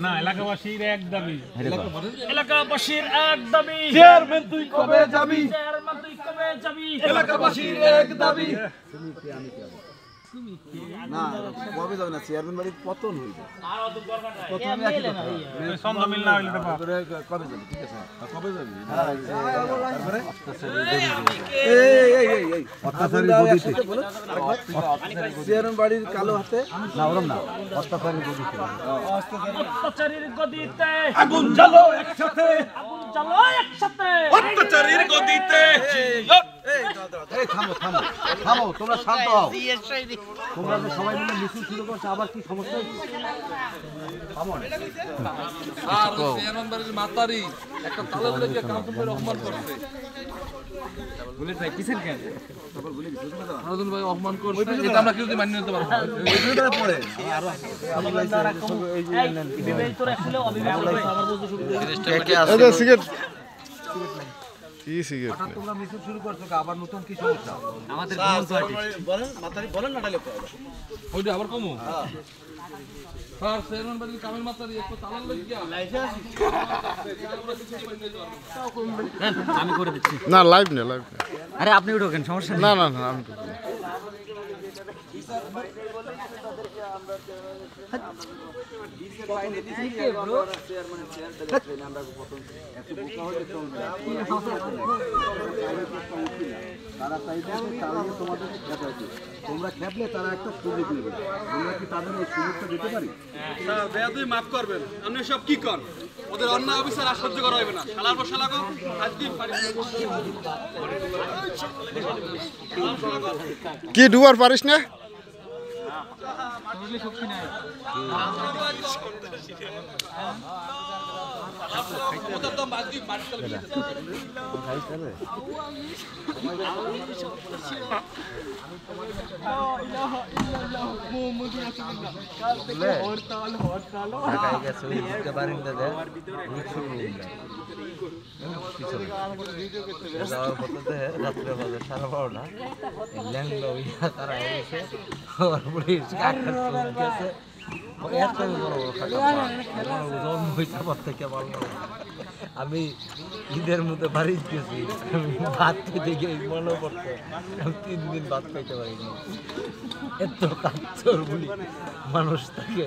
না এলাকাবাসীর এক দাবি এলাকাবাসীর এক দাবি চেয়ারম্যান তুই কবে যাবি চেয়ারম্যান তুই কবে যাবি এলাকাবাসীর এক দাবি না কবে যাবে না চেয়ারম্যান বাড়ির পতন হইবে প্রথমে একই কথা ছন্দ মিল না হইলে তো কবে যাবে ঠিক আছে কবে যাবি চেয়ারম্যান বাড়ির কালো হাতে না ওরম না অত্যাচারীর গদিতে আগুন জ্বালো একসাথে আগুন জ্বালো একসাথে অত্যাচারীর গদিতে এই থামো থামো থামো তোমরা শান্ত হও তোমরা যে সবাই মিলে মিছিল শুরু করছো আবার কি সমস্যা হচ্ছে আর চেয়ারম্যান বাড়ির মাতারি একটা তালা বলে যে কাউন্টার অপমান করছে বুলেট ভাই কিসের কেন নতুন ভাই অপমান করছে এটা আমরা কিছুদিন মানিয়ে নিতে পারবো ওইটা পড়ে আরো এই বিবেক তোর আসলে অবিবেক আমার বলতে শুরু এটা সিগারেট কি সিগারেট তোমরা মিছিল শুরু করছো আবার নতুন কি সমস্যা আমাদের বলেন মাতারি বলেন না ডালে ওইটা আবার কমো স্যার চেয়ারম্যান বাড়ির কামেল মাতারি একটা তালা বলে কি আমি করে দিচ্ছি না লাইভ না লাইভ না আরে আপনি উঠোকেন সমস্যা না না না আমি তো তোমরা খেপলে তারা একটা সুযোগ নেবে আমরা কি তাদের এই সুযোগটা দিতে পারি স্যার বেয়াদবি মাফ করবেন আপনি সব কি কর ওদের অন্যায় অফিসার আর সহ্য করা হবে না শালার পর শালা কো আজকে কি ডুবার পারিস না ওদের তো মাঝি মারি আমি ঈদের মধ্যে বাড়ি গেছি ভাত খেতে গিয়ে মনে পড়তো আমি 3 দিন ভাত খাইতে পারিনি এত কাচ্চর বলি মানুষ থাকে